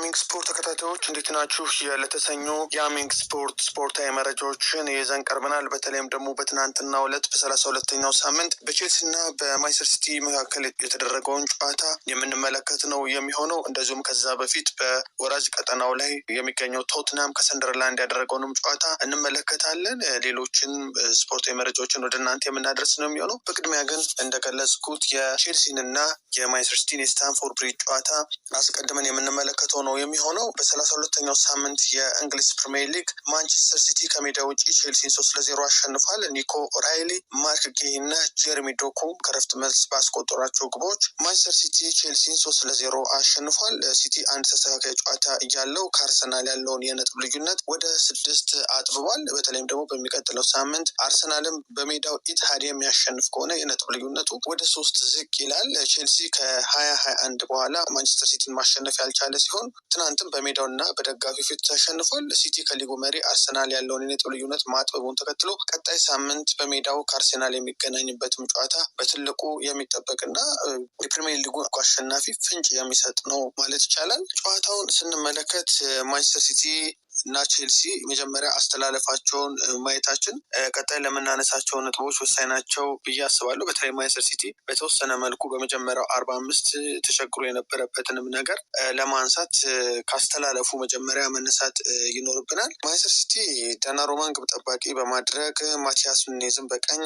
አሚንግ ስፖርት ተከታታዮች እንዴት ናችሁ? ለተሰኙ የአሚንግ ስፖርታዊ መረጃዎችን ይዘን ቀርበናል። በተለይም ደግሞ በትናንትናው ዕለት በ32ኛው ሳምንት በቼልሲና በማንቸስተር ሲቲ መካከል የተደረገውን ጨዋታ የምንመለከት ነው የሚሆነው። እንደዚሁም ከዛ በፊት በወራጅ ቀጠናው ላይ የሚገኘው ቶትናም ከሰንደርላንድ ያደረገውንም ጨዋታ እንመለከታለን። ሌሎችን ስፖርታዊ መረጃዎችን ወደ እናንተ የምናደርስ ነው የሚሆነው። በቅድሚያ ግን እንደገለጽኩት የቼልሲንና የማንቸስተር ሲቲን የስታንፎርድ ብሪጅ ጨዋታ አስቀድመን የምንመለከተው ነው የሚሆነው። በ32ኛው ሳምንት የእንግሊዝ ፕሪሚየር ሊግ ማንቸስተር ሲቲ ከሜዳ ውጪ ቼልሲን 3-0 አሸንፏል። ኒኮ ኦራይሊ፣ ማርክ ጌይ እና ጀረሚ ዶኩ ከረፍት መልስ ባስቆጠሯቸው ግቦች ማንቸስተር ሲቲ ቼልሲን 3-0 አሸንፏል። ሲቲ አንድ ተስተካካይ ጨዋታ እያለው ከአርሰናል ያለውን የነጥብ ልዩነት ወደ 6 አጥብቧል። በተለይም ደግሞ በሚቀጥለው ሳምንት አርሰናልም በሜዳው ኢትሃድ የሚያሸንፍ ከሆነ የነጥብ ልዩነቱ ወደ 3 ዝቅ ይላል። ቼልሲ ከ2021 በኋላ ማንቸስተር ሲቲን ማሸነፍ ያልቻለ ሲሆን ትናንትም በሜዳውና በደጋፊ ፊት ተሸንፏል። ሲቲ ከሊጉ መሪ አርሰናል ያለውን የነጥብ ልዩነት ማጥበቡን ተከትሎ ቀጣይ ሳምንት በሜዳው ከአርሰናል የሚገናኝበትም ጨዋታ በትልቁ የሚጠበቅና የፕሪሚየር ሊጉ አሸናፊ ፍንጭ የሚሰጥ ነው ማለት ይቻላል። ጨዋታውን ስንመለከት ማንቸስተር ሲቲ እና ቼልሲ መጀመሪያ አስተላለፋቸውን ማየታችን ቀጣይ ለምናነሳቸው ነጥቦች ወሳኝ ናቸው ብዬ አስባለሁ። በተለይ ማንቸስተር ሲቲ በተወሰነ መልኩ በመጀመሪያው 45 ተቸግሮ የነበረበትንም ነገር ለማንሳት ካስተላለፉ መጀመሪያ መነሳት ይኖርብናል። ማንቸስተር ሲቲ ዳናሩማን ግብ ጠባቂ በማድረግ ማቲያስ ኑኔዝን በቀኝ፣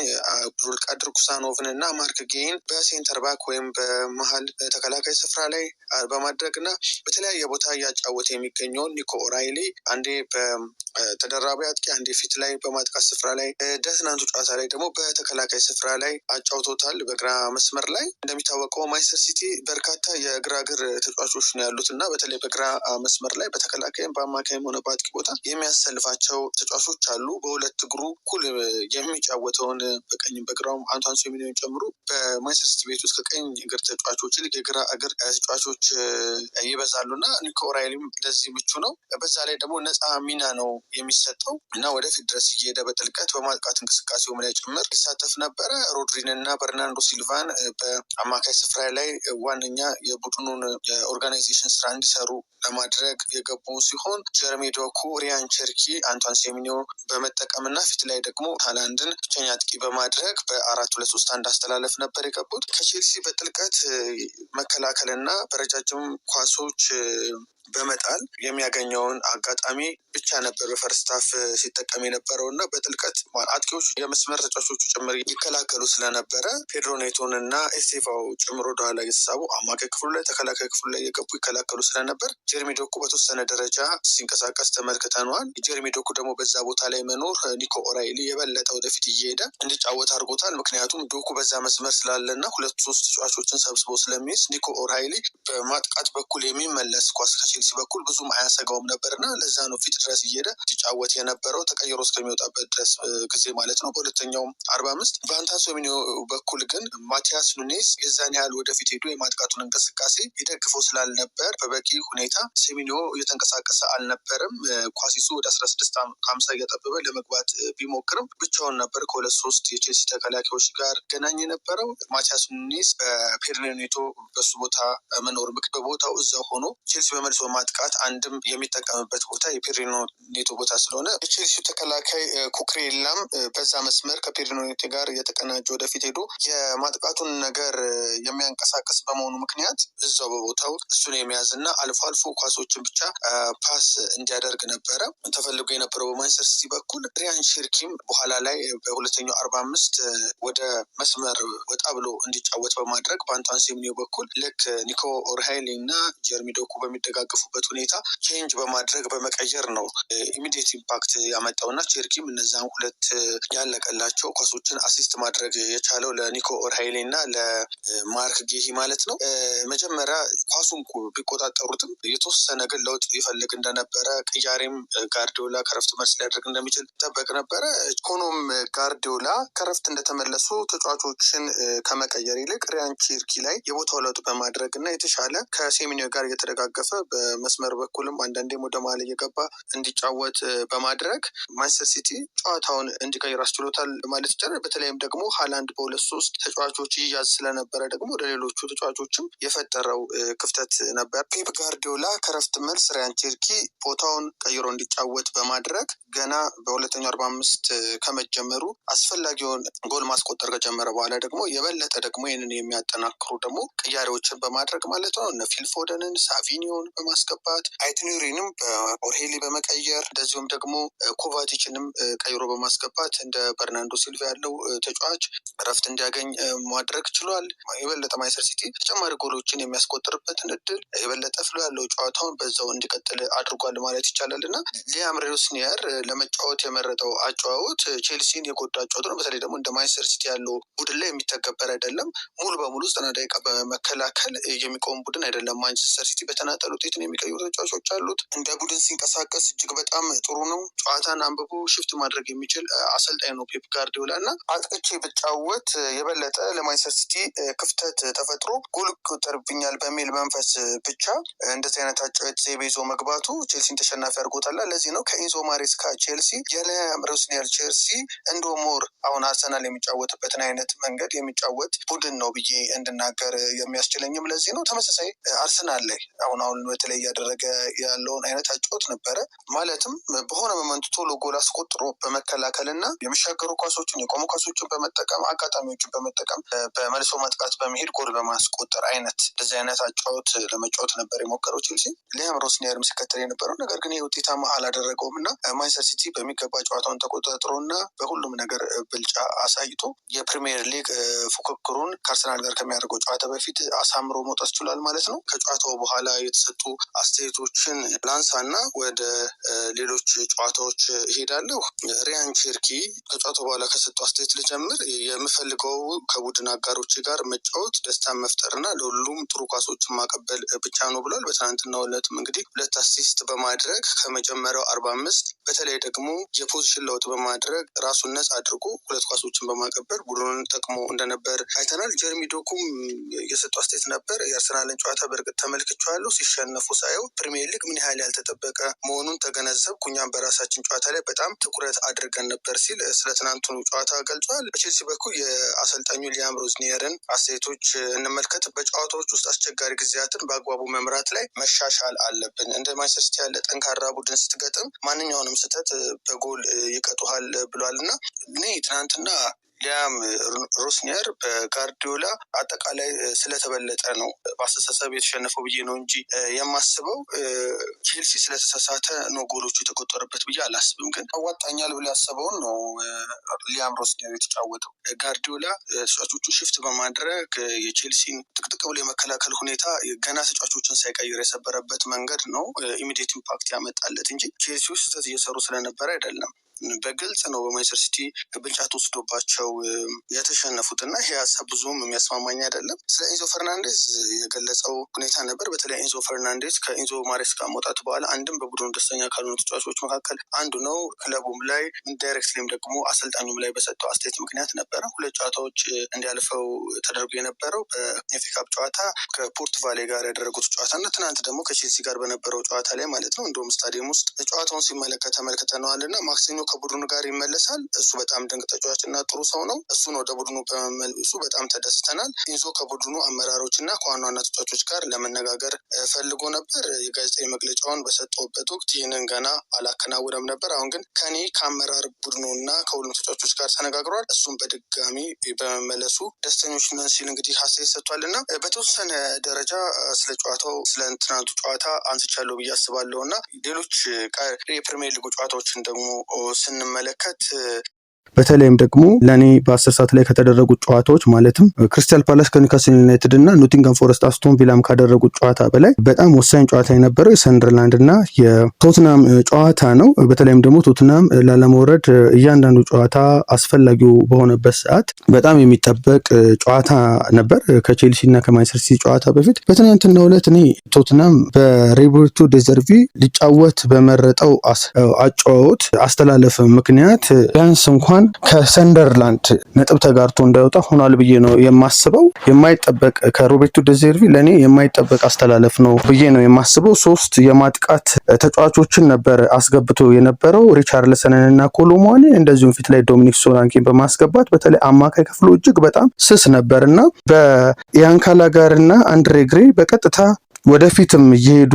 ዙልቃድር ኩሳኖቭን እና ማርክ ጌይን በሴንተር ባክ ወይም በመሀል ተከላካይ ስፍራ ላይ በማድረግ እና በተለያየ ቦታ እያጫወተ የሚገኘውን ኒኮ ኦራይሊ አንዴ በተደራቢ አጥቂ አንዴ ፊት ላይ በማጥቃት ስፍራ ላይ ትናንቱ ጨዋታ ላይ ደግሞ በተከላካይ ስፍራ ላይ አጫውቶታል። በግራ መስመር ላይ እንደሚታወቀው ማንቸስተር ሲቲ በርካታ የግራ እግር ተጫዋቾች ነው ያሉት እና በተለይ በግራ መስመር ላይ በተከላካይም በአማካይም ሆነ በአጥቂ ቦታ የሚያሰልፋቸው ተጫዋቾች አሉ። በሁለት እግሩ እኩል የሚጫወተውን በቀኝም በግራውም አንቷን ሴሜንዮን ጨምሮ በማንቸስተር ሲቲ ቤት ውስጥ ከቀኝ እግር ተጫዋቾች ይልቅ የግራ እግር ተጫዋቾች ይበዛሉ እና ኒኮ ኦራይሊም ለዚህ ምቹ ነው። በዛ ላይ ደግሞ ነፃ ሚና ነው የሚሰጠው እና ወደፊት ድረስ እየሄደ በጥልቀት በማጥቃት እንቅስቃሴውም ላይ ጭምር ይሳተፍ ነበረ። ሮድሪን እና በርናንዶ ሲልቫን በአማካይ ስፍራ ላይ ዋነኛ የቡድኑን የኦርጋናይዜሽን ስራ እንዲሰሩ ለማድረግ የገቡ ሲሆን ጀረሚ ዶኩ፣ ሪያን ቸርኪ፣ አንቷን ሴሜንዮ በመጠቀም እና ፊት ላይ ደግሞ ሃላንድን ብቸኛ አጥቂ በማድረግ በ4-2-3-1 አስተላለፍ ነበር የገቡት። ከቼልሲ በጥልቀት መከላከልና በረጃጅም ኳሶች በመጣል የሚያገኘውን አጋጣሚ ብቻ ነበር በፈርስት ሃፍ ሲጠቀም የነበረው እና በጥልቀት አጥቂዎች የመስመር ተጫዋቾቹ ጭምር ይከላከሉ ስለነበረ ፔድሮ ኔቶን እና ኤስቴቫው ጭምር ወደኋላ እየተሳቡ አማካይ ክፍሉ ላይ ተከላካይ ክፍሉ ላይ የገቡ ይከላከሉ ስለነበር ጀረሚ ዶኩ በተወሰነ ደረጃ ሲንቀሳቀስ ተመልክተነዋል። ጀረሚ ዶኩ ደግሞ በዛ ቦታ ላይ መኖር ኒኮ ኦራይሊ የበለጠ ወደፊት እየሄደ እንዲጫወት አድርጎታል። ምክንያቱም ዶኩ በዛ መስመር ስላለና 2-3 ተጫዋቾችን ሰብስቦ ስለሚይዝ ኒኮ ኦራይሊ በማጥቃት በኩል የሚመለስ ኳስ ቼልሲ በኩል ብዙም አያሰጋውም ነበርና ለዛ ነው ፊት ድረስ እየሄደ ሲጫወት የነበረው ተቀይሮ እስከሚወጣበት ድረስ ጊዜ ማለት ነው። በሁለተኛው 45 በአንቷን ሴሜንዮ በኩል ግን ማቲያስ ኑኔዝ የዛን ያህል ወደፊት ሄዶ የማጥቃቱን እንቅስቃሴ ይደግፈው ስላልነበር በበቂ ሁኔታ ሴሜንዮ እየተንቀሳቀሰ አልነበርም። ኳሲሱ ወደ 16-50 እያጠበበ ለመግባት ቢሞክርም ብቻውን ነበር ከ2-3 የቼልሲ ተከላካዮች ጋር ገናኝ የነበረው። ማቲያስ ኑኔዝ በፔድሮ ኔቶ በሱ ቦታ መኖር በቦታው እዛው ሆኖ ቼልሲ በመልሶ ማጥቃት አንድም የሚጠቀምበት ቦታ የፔድሮ ኔቶ ቦታ ስለሆነ የቼልሲ ተከላካይ ኩክሬላም በዛ መስመር ከፔድሮ ኔቶ ጋር የተቀናጀ ወደፊት ሄዶ የማጥቃቱን ነገር የሚያንቀሳቀስ በመሆኑ ምክንያት እዛው በቦታው እሱን የሚያዝ እና አልፎ አልፎ ኳሶችን ብቻ ፓስ እንዲያደርግ ነበረ ተፈልጎ የነበረው። በማንቸስተር ሲቲ በኩል ሪያን ቸርኪም በኋላ ላይ በሁለተኛው 45 ወደ መስመር ወጣ ብሎ እንዲጫወት በማድረግ በአንቷን ሴሜንዮ በኩል ልክ ኒኮ ኦራይሊ እና ጀረሚ ዶኩ በሚደጋገፉበት ሁኔታ ቼንጅ በማድረግ በመቀየር ነው ኢሚዲየት ኢምፓክት ያመጣውና ቸርኪም እነዛን ሁለት ያለቀላቸው ኳሶችን አሲስት ማድረግ የቻለው ለኒኮ ኦራይሊ እና ለማርክ ጌይ ማለት ነው። መጀመሪያ ኳሱን ቢቆጣጠሩትም የተወሰነ ግን ለውጥ ይፈልግ እንደነበረ ቅያሬም ጋርዲዮላ ከረፍት መልስ ሊያደርግ እንደሚችል ይጠበቅ ነበረ። ሆኖም ጋርዲዮላ ከረፍት እንደተመለሱ ተጫዋቾችን ከመቀየር ይልቅ ሪያን ቸርኪ ላይ የቦታው ለውጥ በማድረግ እና የተሻለ ከሴሜንዮ ጋር እየተደጋገፈ በመስመር በኩልም አንዳንዴም ወደ መሀል እየገባ እንዲጫወት በማድረግ ማንቸስተር ሲቲ ጨዋታውን እንዲቀይር አስችሎታል ማለት ይቻላል። በተለይም ደግሞ ሃላንድ በ2-3 ተጫዋቾች ይያዝ ስለነበረ ደግሞ ወደ ሌሎቹ ተጫዋቾችም የፈጠረው ክፍተት ነበር። ፔፕ ጋርዲዮላ ከረፍት መልስ ራያን ቼርኪ ቦታውን ቀይሮ እንዲጫወት በማድረግ ገና በሁለተኛው 45 ከመጀመሩ አስፈላጊውን ጎል ማስቆጠር ከጀመረ በኋላ ደግሞ የበለጠ ደግሞ ይህንን የሚያጠናክሩ ደግሞ ቅያሬዎችን በማድረግ ማለት ነው እነ ፊል ፎደንን፣ ሳቪኒዮን በማስገባት አይትኑሪንም በኦርሄሊ በመቀየር እንደዚሁም ደግሞ ኮቫቲችንም ቀይሮ በማስገባት እንደ በርናንዶ ሲልቫ ያለው ተጫዋች ረፍት እንዲያገኝ ማድረግ ችሏል። የበለጠ ማንቸስተር ሲቲ ተጨማሪ ጎሎችን የሚያስቆጥርበትን እድል የበለጠ ፍሎ ያለው ጨዋታውን በዛው እንዲቀጥል አድርጓል ማለት ይቻላል እና ሊያም ሮስኒየር ለመጫወት የመረጠው አጨዋወት ቼልሲን የጎዳ አጨዋወት ነው። በተለይ ደግሞ እንደ ማንቸስተር ሲቲ ያለው ቡድን ላይ የሚተገበር አይደለም። ሙሉ በሙሉ 90 ደቂቃ በመከላከል የሚቆም ቡድን አይደለም። ማንቸስተር ሲቲ በተናጠል ውጤትን የሚቀይሩ ተጫዋቾች አሉት። እንደ ቡድን ሲንቀሳቀስ እጅግ በጣም ጥሩ ነው። ጨዋታን አንብቦ ሽፍት ማድረግ የሚችል አሰልጣኝ ነው ፔፕ ጋርዲዮላ እና አጥቅቼ ብጫወት የበለጠ ለማንቸስተር ሲቲ ክፍተት ተፈጥሮ ጎል ይቆጠርብኛል በሚል መንፈስ ብቻ እንደዚህ አይነት አጨዋወት ዘይቤ ይዞ መግባቱ ቼልሲን ተሸናፊ አድርጎታል። ለዚህ ነው ከኢንዞ ማሬስካ ቼልሲ የሊያም ሮስኒየር ቼልሲ እንደ ሞር አሁን አርሰናል የሚጫወትበትን አይነት መንገድ የሚጫወት ቡድን ነው ብዬ እንድናገር የሚያስችለኝም ለዚህ ነው። ተመሳሳይ አርሰናል ላይ አሁን በተለይ እያደረገ ያለውን አይነት አጨዋወት ነበረ። ማለትም በሆነ መመንቱ ቶሎ ጎል አስቆጥሮ በመከላከል እና የሚሻገሩ ኳሶችን የቆሙ ኳሶችን በመጠቀም አጋጣሚዎችን በመጠቀም በመልሶ ማጥቃት በመሄድ ጎል በማስቆጠር አይነት እንደዚህ አይነት አጨዋወት ለመጫወት ነበር የሞከረው ቼልሲ። ሊያም ሮስኒየርም ሲከተል የነበረው ነገር ግን ውጤታማ አላደረገውም እና ማንቸስተር ሲቲ በሚገባ ጨዋታውን ተቆጣጥሮ እና በሁሉም ነገር ብልጫ አሳይቶ የፕሪሚየር ሊግ ፉክክሩን ከአርሰናል ጋር ከሚያደርገው ጨዋታ በፊት አሳምሮ መውጣት ችሏል ማለት ነው። ከጨዋታው በኋላ የተሰጡ አስተያየቶችን ላንሳ እና ወደ ሌሎች ጨዋታዎች ይሄዳለሁ። ራያን ቼርኪ ከጨዋታው በኋላ ከሰጡ አስተያየት ልጀምር። የምፈልገው ከቡድን አጋሮች ጋር መጫወት፣ ደስታን መፍጠርና ለሁሉም ጥሩ ኳሶችን ማቀበል ብቻ ነው ብሏል። በትናንትናው ዕለትም እንግዲህ 2 አሲስት በማድረግ ከመጀመሪያው 45 በተለይ ደግሞ የፖዚሽን ለውጥ በማድረግ ራሱን ነጻ አድርጎ 2 ኳሶችን በማቀበል ቡድኑን ጠቅሞ እንደነበር አይተናል። ጀርሚ ዶኩም የሰጡ አስተያየት ነበር። የአርሰናልን ጨዋታ በእርግጥ ተመልክቼዋለሁ። ሲሸነፉ ሳየው ፕሪሚየር ሊግ ምን ያህል ያልተጠበቀ መሆኑን ተገነዘብኩ። እኛም በራሳችን ጨዋታ ላይ በጣም ትኩረት አድርገን ነበር ሲል ስለ ትናንቱኑ ጨዋታ ገልጿል። በቼልሲ በኩል የአሰልጣኙ ሊያም ሮስኒየርን አስተያየቶች እንመልከት። በጨዋታዎች ውስጥ አስቸጋሪ ጊዜያትን በአግባቡ መምራት ላይ መሻሻል አለብን። እንደ ማንቸስተር ሲቲ ያለ ጠንካራ ቡድን ስትገጥም ማንኛውንም ስህተት በጎል ይቀጡሃል ብሏል እና እኔ ትናንትና ሊያም ሮስኒየር በጋርዲዮላ አጠቃላይ ስለተበለጠ ነው በአስተሳሰብ የተሸነፈው ብዬ ነው እንጂ የማስበው ቼልሲ ስለተሳሳተ ነው ጎሎቹ የተቆጠረበት ብዬ አላስብም። ግን አዋጣኛል ብሎ ያሰበውን ነው ሊያም ሮስኒየር የተጫወተው። ጋርዲዮላ ተጫዋቾቹን ሽፍት በማድረግ የቼልሲን ጥቅጥቅ ብሎ የመከላከል ሁኔታ ገና ተጫዋቾችን ሳይቀይር የሰበረበት መንገድ ነው ኢሚዲየት ኢምፓክት ያመጣለት እንጂ ቼልሲዎች ስህተት እየሰሩ ስለነበረ አይደለም። በግልጽ ነው በማንቸስተር ሲቲ ብልጫ ተወስዶባቸው የተሸነፉት እና ይሄ ሀሳብ ብዙም የሚያስማማኝ አይደለም። ስለ ኢንዞ ፈርናንዴዝ የገለጸው ሁኔታ ነበር። በተለይ ኢንዞ ፈርናንዴዝ ከኢንዞ ማሬስካ መውጣት በኋላ አንድም በቡድኑ ደስተኛ ካልሆኑ ተጫዋቾች መካከል አንዱ ነው። ክለቡም ላይ ዳይሬክትሊም ደግሞ አሰልጣኙም ላይ በሰጠው አስተያየት ምክንያት ነበረ 2 ጨዋታዎች እንዲያልፈው ተደርጎ የነበረው በኤፍኤ ካፕ ጨዋታ ከፖርት ቫሌ ጋር ያደረጉት ጨዋታ እና ትናንት ደግሞ ከቼልሲ ጋር በነበረው ጨዋታ ላይ ማለት ነው። እንደውም ስታዲየም ውስጥ ጨዋታውን ሲመለከት ተመልክተነዋል እና ማክሰኞ ከቡድኑ ጋር ይመለሳል። እሱ በጣም ድንቅ ተጫዋች እና ጥሩ ሰው ነው። እሱን ወደ ቡድኑ በመመልሱ በጣም ተደስተናል። ኢንዞ ከቡድኑ አመራሮች እና ከዋና ዋና ተጫዋቾች ጋር ለመነጋገር ፈልጎ ነበር። የጋዜጣዊ መግለጫውን በሰጠውበት ወቅት ይህንን ገና አላከናወነም ነበር። አሁን ግን ከኔ ከአመራር ቡድኑ እና ከሁሉም ተጫዋቾች ጋር ተነጋግሯል። እሱም በድጋሚ በመመለሱ ደስተኞች ነን ሲል እንግዲህ ሀሳብ ሰጥቷል እና በተወሰነ ደረጃ ስለ ጨዋታው ስለ ትናንቱ ጨዋታ አንስቻለሁ ብዬ አስባለሁ እና ሌሎች የፕሪሚየር ሊጉ ጨዋታዎችን ደግሞ ስንመለከት በተለይም ደግሞ ለእኔ በ10 ሰዓት ላይ ከተደረጉት ጨዋታዎች ማለትም ክሪስታል ፓላስ ከኒውካስል ዩናይትድ እና ኖቲንጋም ፎረስት አስቶን ቪላም ካደረጉት ጨዋታ በላይ በጣም ወሳኝ ጨዋታ የነበረው የሰንደርላንድ እና የቶትናም ጨዋታ ነው። በተለይም ደግሞ ቶትናም ላለመውረድ እያንዳንዱ ጨዋታ አስፈላጊው በሆነበት ሰዓት በጣም የሚጠበቅ ጨዋታ ነበር ከቼልሲ እና ከማንቸስተር ሲቲ ጨዋታ በፊት። በትናንትናው ዕለት እኔ ቶትናም በሮቤርቶ ዴዘርቪ ሊጫወት በመረጠው አጨዋወት አስተላለፍ ምክንያት ቢያንስ እንኳን እንኳን ከሰንደርላንድ ነጥብ ተጋርቶ እንዳይወጣ ሆኗል ብዬ ነው የማስበው። የማይጠበቅ ከሮቤርቶ ደዘርቢ ለኔ የማይጠበቅ አስተላለፍ ነው ብዬ ነው የማስበው። 3 የማጥቃት ተጫዋቾችን ነበር አስገብቶ የነበረው ሪቻርልሰንን እና ኮሎሙዋኒ፣ እንደዚሁም ፊት ላይ ዶሚኒክ ሶላንኬን በማስገባት በተለይ አማካይ ክፍሉ እጅግ በጣም ስስ ነበርና በኢያን ጋላጋር እና አንድሬ ግሬ በቀጥታ ወደፊትም እየሄዱ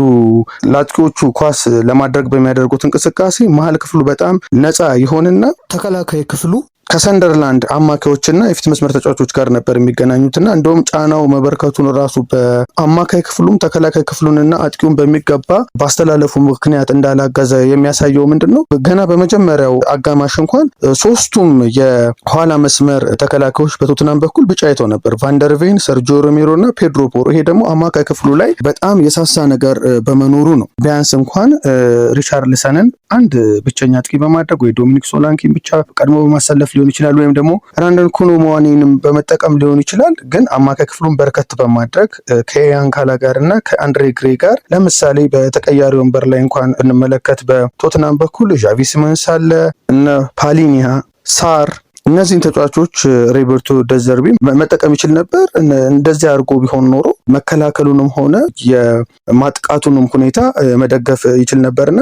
ለአጥቂዎቹ ኳስ ለማድረግ በሚያደርጉት እንቅስቃሴ መሀል ክፍሉ በጣም ነፃ ይሆንና ተከላካይ ክፍሉ ከሰንደርላንድ አማካዮችና የፊት መስመር ተጫዋቾች ጋር ነበር የሚገናኙትና እንደውም ጫናው መበርከቱን ራሱ በአማካይ ክፍሉም ተከላካይ ክፍሉንና አጥቂውን በሚገባ ባስተላለፉ ምክንያት እንዳላገዘ የሚያሳየው ምንድነው? ገና በመጀመሪያው አጋማሽ እንኳን 3ቱም የኋላ መስመር ተከላካዮች በቶትናም በኩል ቢጫ አይተው ነበር፣ ቫንደርቬን፣ ሰርጂዮ ሮሜሮ እና ፔድሮ ፖሮ። ይሄ ደግሞ አማካይ ክፍሉ ላይ በጣም የሳሳ ነገር በመኖሩ ነው። ቢያንስ እንኳን ሪቻርልሰንን አንድ ብቸኛ አጥቂ በማድረግ ወይ ዶሚኒክ ሶላንኪን ብቻ ቀድሞ በማሰለፍ ሊሆን ይችላል፣ ወይም ደግሞ ራንደን ኮሎሙዋኒንም በመጠቀም ሊሆን ይችላል። ግን አማካይ ክፍሉን በርከት በማድረግ ከኢያን ጋላጋር እና ከአንድሬ ግሬ ጋር ለምሳሌ በተቀያሪ ወንበር ላይ እንኳን ብንመለከት በቶትናም በኩል ዣቪ ሲመንስ አለ፣ እነ ፓሊኒያ፣ ሳር፣ እነዚህን ተጫዋቾች ሮቤርቶ ደዘርቢ መጠቀም ይችል ነበር። እንደዚህ አድርጎ ቢሆን ኖሮ መከላከሉንም ሆነ የማጥቃቱንም ሁኔታ መደገፍ ይችል ነበርና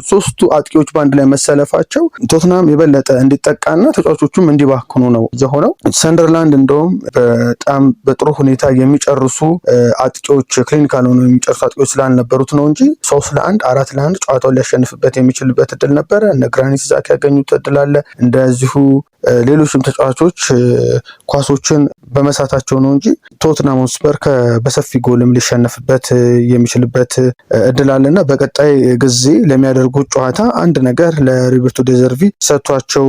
3ቱ አጥቂዎች በአንድ ላይ መሰለፋቸው ቶትናም የበለጠ እንዲጠቃና ተጫዋቾቹም እንዲባክኑ ነው የሆነው። ሰንደርላንድ እንደውም በጣም በጥሩ ሁኔታ የሚጨርሱ አጥቂዎች ክሊኒካል ሆነው የሚጨርሱ አጥቂዎች ስላልነበሩት ነው እንጂ 3-1 4-1 ጨዋታውን ሊያሸንፍበት የሚችልበት እድል ነበረ። እነ ግራኒት ዛክ ያገኙት እድል አለ። እንደዚሁ ሌሎችም ተጫዋቾች ኳሶችን በመሳታቸው ነው እንጂ ቶትናም ሆትስፐር በሰፊ ጎልም ሊሸነፍበት የሚችልበት እድል አለና በቀጣይ ጊዜ ለሚያደርጉት ጨዋታ አንድ ነገር ለሮቤርቶ ደዘርቢ ሰጥቷቸው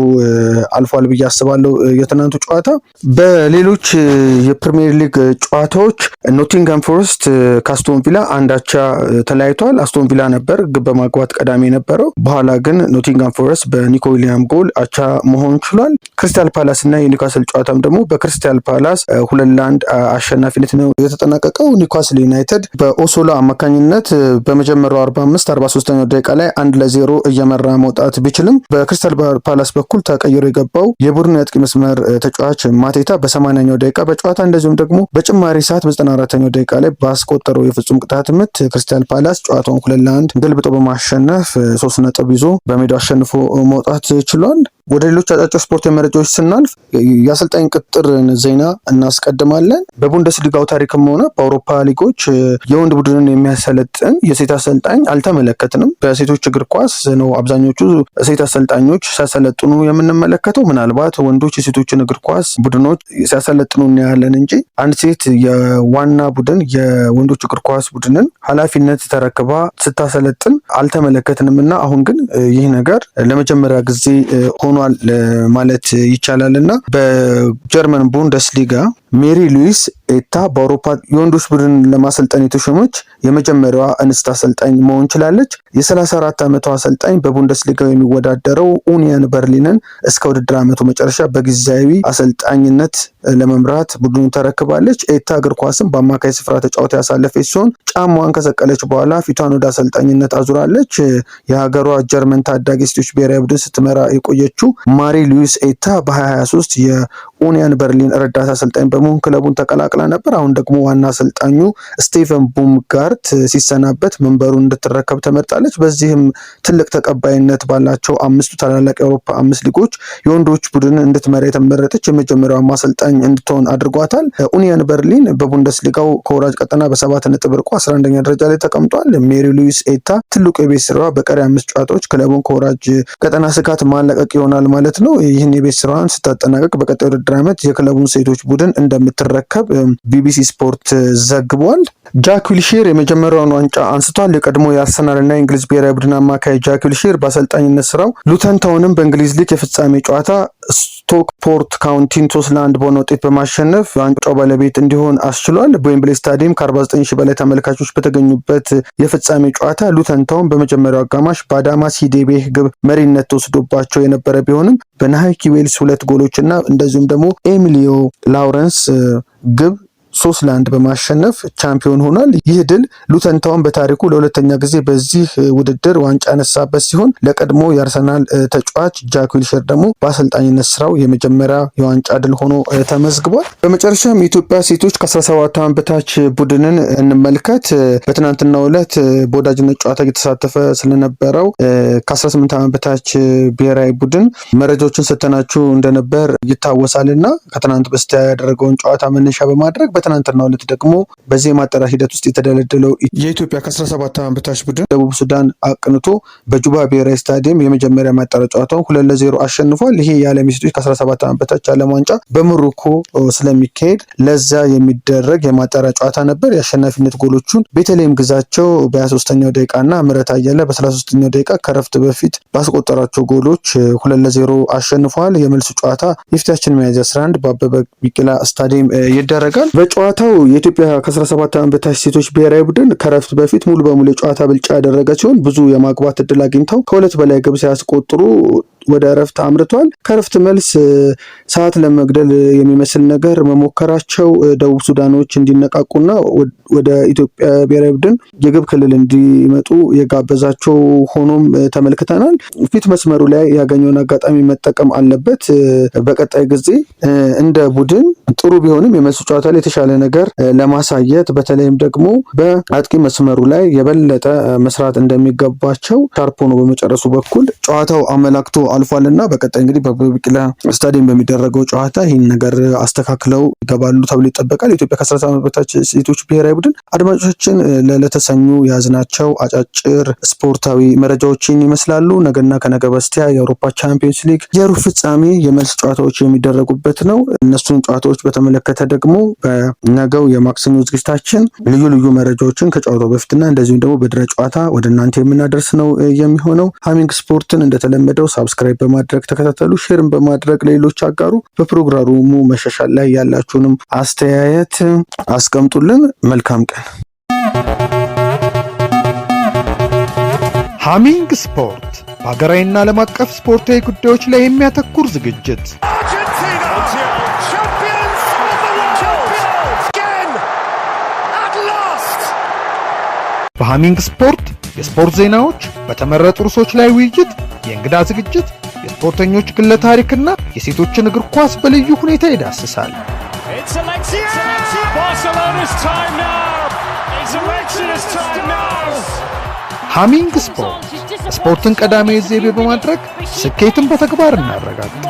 አልፏል ብዬ አስባለሁ። የትናንቱ ጨዋታ በሌሎች የፕሪሚየር ሊግ ጨዋታዎች ኖቲንግሃም ፎረስት ከአስቶን ቪላ አንዳቻ ተለያይቷል። አስቶን ቪላ ነበር ግብ በማግባት ቀዳሚ የነበረው። በኋላ ግን ኖቲንግሃም ፎረስት በኒኮ ዊሊያም ጎል አቻ መሆን ችሏል። ክሪስታል ፓላስ እና የኒውካስል ጨዋታም ደግሞ በክሪስታል ፓላስ 2-1 አሸናፊነት ነው የተጠናቀቀው። ኒውካስል ዩናይትድ በኦሶላ አማካኝነት በመጀመሪያው 43ኛው ደቂቃ ላይ 1-0 እየመራ መውጣት ቢችልም በክሪስታል ፓላስ በኩል ተቀይሮ የገባው የቡድኑ የአጥቂ መስመር ተጫዋች ማቴታ በ80ኛው ደቂቃ በጨዋታ እንደዚሁም ደግሞ በጭማሪ ሰዓት በ94ኛው ደቂቃ ላይ ባስቆጠረው የፍጹም ቅጣት ምት ክሪስታል ፓላስ ጨዋታውን 2-1 ገልብጦ በማሸነፍ 3 ነጥብ ይዞ በሜዳው አሸንፎ መውጣት ችሏል። ወደ ሌሎች አጫጭር ስፖርታዊ መረጃዎች ስናልፍ የአሰልጣኝ ቅጥር ዜና እናስቀድማለን። በቡንደስሊጋው ታሪክም ሆነ በአውሮፓ ሊጎች የወንድ ቡድንን የሚያሰለጥን የሴት አሰልጣኝ አልተመለከትንም። በሴቶች እግር ኳስ ነው አብዛኞቹ ሴት አሰልጣኞች ሲያሰለጥኑ የምንመለከተው። ምናልባት ወንዶች የሴቶችን እግር ኳስ ቡድኖች ሲያሰለጥኑ እናያለን እንጂ አንድ ሴት የዋና ቡድን የወንዶች እግር ኳስ ቡድንን ኃላፊነት ተረክባ ስታሰለጥን አልተመለከትንም እና አሁን ግን ይህ ነገር ለመጀመሪያ ጊዜ ሆኗል ማለት ይቻላል እና በጀርመን ቡንደስሊጋ ሜሪ ሉዊስ ኤታ በአውሮፓ የወንዶች ቡድን ለማሰልጠን የተሾመች የመጀመሪያዋ እንስት አሰልጣኝ መሆን ችላለች። የ34 ዓመቷ አሰልጣኝ በቡንደስሊጋው የሚወዳደረው ኡኒየን በርሊንን እስከ ውድድር ዓመቱ መጨረሻ በጊዜያዊ አሰልጣኝነት ለመምራት ቡድኑን ተረክባለች። ኤታ እግር ኳስም በአማካይ ስፍራ ተጫውታ ያሳለፈች ሲሆን ጫማዋን ከሰቀለች በኋላ ፊቷን ወደ አሰልጣኝነት አዙራለች። የሀገሯ ጀርመን ታዳጊ ሴቶች ብሔራዊ ቡድን ስትመራ የቆየችው ማሪ ሉዊስ ኤታ በ2023 የኡኒየን በርሊን ረዳት አሰልጣኝ በመሆን ክለቡን ተቀላቅላ ነበር። አሁን ደግሞ ዋና አሰልጣኙ ስቴቨን ቡምጋርት ሲሰናበት መንበሩን እንድትረከብ ተመርጣለች። በዚህም ትልቅ ተቀባይነት ባላቸው 5 ታላላቅ የአውሮፓ 5 ሊጎች የወንዶች ቡድን እንድትመራ የተመረጠች የመጀመሪያዋ አሰልጣኝ እንድትሆን አድርጓታል። ኡኒየን በርሊን በቡንደስሊጋው ከወራጅ ቀጠና በ7 ነጥብ ርቆ 11ኛ ደረጃ ላይ ተቀምጧል። ሜሪ ሉዊስ ኤታ ትልቁ የቤት ስራዋ በቀሪ 5 ጨዋታዎች ክለቡን ከወራጅ ቀጠና ስጋት ማለቀቅ ይሆናል ማለት ነው። ይህን የቤት ስራዋን ስታጠናቀቅ በቀጣይ ውድድር ዓመት የክለቡን ሴቶች ቡድን እንደምትረከብ ቢቢሲ ስፖርት ዘግቧል። ጃክ ዊልሼር የመጀመሪያውን ዋንጫ አንስቷል። የቀድሞ የአርሰናል እና የእንግሊዝ ብሔራዊ ቡድን አማካይ ጃክ ዊልሼር በአሰልጣኝነት ስራው ሉተን ታውንን በእንግሊዝ ሊግ የፍጻሜ ጨዋታ ስቶክፖርት ካውንቲን 3-1 በሆነ ውጤት በማሸነፍ ዋንጫው ባለቤት እንዲሆን አስችሏል። በዌምብሌ ስታዲየም ከ49,000 በላይ ተመልካቾች በተገኙበት የፍጻሜ ጨዋታ ሉተን ታውን በመጀመሪያው አጋማሽ በአዳማ ሲዴቤህ ግብ መሪነት ተወስዶባቸው የነበረ ቢሆንም በናሃኪ ዌልስ 2 ጎሎች እና እንደዚሁም ደግሞ ኤሚሊዮ ላውረንስ ግብ 3-1 በማሸነፍ ቻምፒዮን ሆኗል። ይህ ድል ሉተን ታውን በታሪኩ ለሁለተኛ ጊዜ በዚህ ውድድር ዋንጫ ያነሳበት ሲሆን ለቀድሞ የአርሰናል ተጫዋች ጃክ ዊልሸር ደግሞ በአሰልጣኝነት ስራው የመጀመሪያ የዋንጫ ድል ሆኖ ተመዝግቧል። በመጨረሻም የኢትዮጵያ ሴቶች ከ17 ዓመት በታች ቡድንን እንመልከት። በትናንትናው ዕለት በወዳጅነት ጨዋታ እየተሳተፈ ስለነበረው ከ18 ዓመት በታች ብሔራዊ ቡድን መረጃዎችን ሰተናችሁ እንደነበር ይታወሳልና ከትናንት በስቲያ ያደረገውን ጨዋታ መነሻ በማድረግ በትናንትናው ዕለት ደግሞ በዚህ የማጣሪያ ሂደት ውስጥ የተደለደለው የኢትዮጵያ ከ17 ዓመት በታች ቡድን ደቡብ ሱዳን አቅንቶ በጁባ ብሔራዊ ስታዲየም የመጀመሪያ ማጣሪያ ጨዋታውን 2-0 አሸንፏል። ይሄ የዓለም ሴቶች ከ17 ዓመት በታች ዓለም ዋንጫ በሞሮኮ ስለሚካሄድ ለዛ የሚደረግ የማጣሪያ ጨዋታ ነበር። የአሸናፊነት ጎሎቹን ቤተልሔም ግዛቸው በ23ኛው ደቂቃና ምህረት አየለ በ33ኛው ደቂቃ ከረፍት በፊት ባስቆጠራቸው ጎሎች 2-0 አሸንፏል። የመልሱ ጨዋታ የፊታችን ሚያዝያ 11 በአበበ ቢቂላ ስታዲየም ይደረጋል። በጨዋታው የኢትዮጵያ ከ17 ዓመት በታች ሴቶች ብሔራዊ ቡድን ከረፍት በፊት ሙሉ በሙሉ የጨዋታ ብልጫ ያደረገ ሲሆን ብዙ የማግባት እድል አግኝተው ከሁለት በላይ ግብ ሲያስቆጥሩ ወደ እረፍት አምርቷል። ከእረፍት መልስ ሰዓት ለመግደል የሚመስል ነገር መሞከራቸው ደቡብ ሱዳኖች እንዲነቃቁና ወደ ኢትዮጵያ ብሔራዊ ቡድን የግብ ክልል እንዲመጡ የጋበዛቸው ሆኖም ተመልክተናል። ፊት መስመሩ ላይ ያገኘውን አጋጣሚ መጠቀም አለበት። በቀጣይ ጊዜ እንደ ቡድን ጥሩ ቢሆንም የመልሱ ጨዋታ ላይ የተሻለ ነገር ለማሳየት በተለይም ደግሞ በአጥቂ መስመሩ ላይ የበለጠ መስራት እንደሚገባቸው ሻርፕ ሆኖ በመጨረሱ በኩል ጨዋታው አመላክቶ አልፏልና በቀጣይ እንግዲህ በአበበ ቢቂላ ስታዲየም በሚደረገው ጨዋታ ይህን ነገር አስተካክለው ይገባሉ ተብሎ ይጠበቃል። የኢትዮጵያ ከ17 ዓመት በታች ሴቶች ብሔራዊ ቡድን አድማጮቻችን ለተሰኙ ያዝናቸው አጫጭር ስፖርታዊ መረጃዎችን ይመስላሉ። ነገና ከነገ በስቲያ የአውሮፓ ቻምፒዮንስ ሊግ የሩብ ፍጻሜ የመልስ ጨዋታዎች የሚደረጉበት ነው። እነሱን ጨዋታዎች በተመለከተ ደግሞ በነገው የማክሰኞ ዝግጅታችን ልዩ ልዩ መረጃዎችን ከጨዋታው በፊትና እንደዚሁም ደግሞ በድረ ጨዋታ ወደ እናንተ የምናደርስ ነው የሚሆነው። ሃሚንግ ስፖርትን እንደተለመደው ሳብስክራይብ በማድረግ ተከታተሉ፣ ሼርን በማድረግ ለሌሎች አጋሩ። በፕሮግራሙ መሻሻል ላይ ያላችሁንም አስተያየት አስቀምጡልን። መልካም ቀን። ሃሚንግ ስፖርት በሀገራዊና ዓለም አቀፍ ስፖርታዊ ጉዳዮች ላይ የሚያተኩር ዝግጅት በሃሚንግ ስፖርት የስፖርት ዜናዎች፣ በተመረጡ ርዕሶች ላይ ውይይት፣ የእንግዳ ዝግጅት፣ የስፖርተኞች ግለ ታሪክና የሴቶችን እግር ኳስ በልዩ ሁኔታ ይዳስሳል። ሃሚንግ ስፖርት ስፖርትን ቀዳሚ ዘይቤ በማድረግ ስኬትን በተግባር እናረጋግጥ።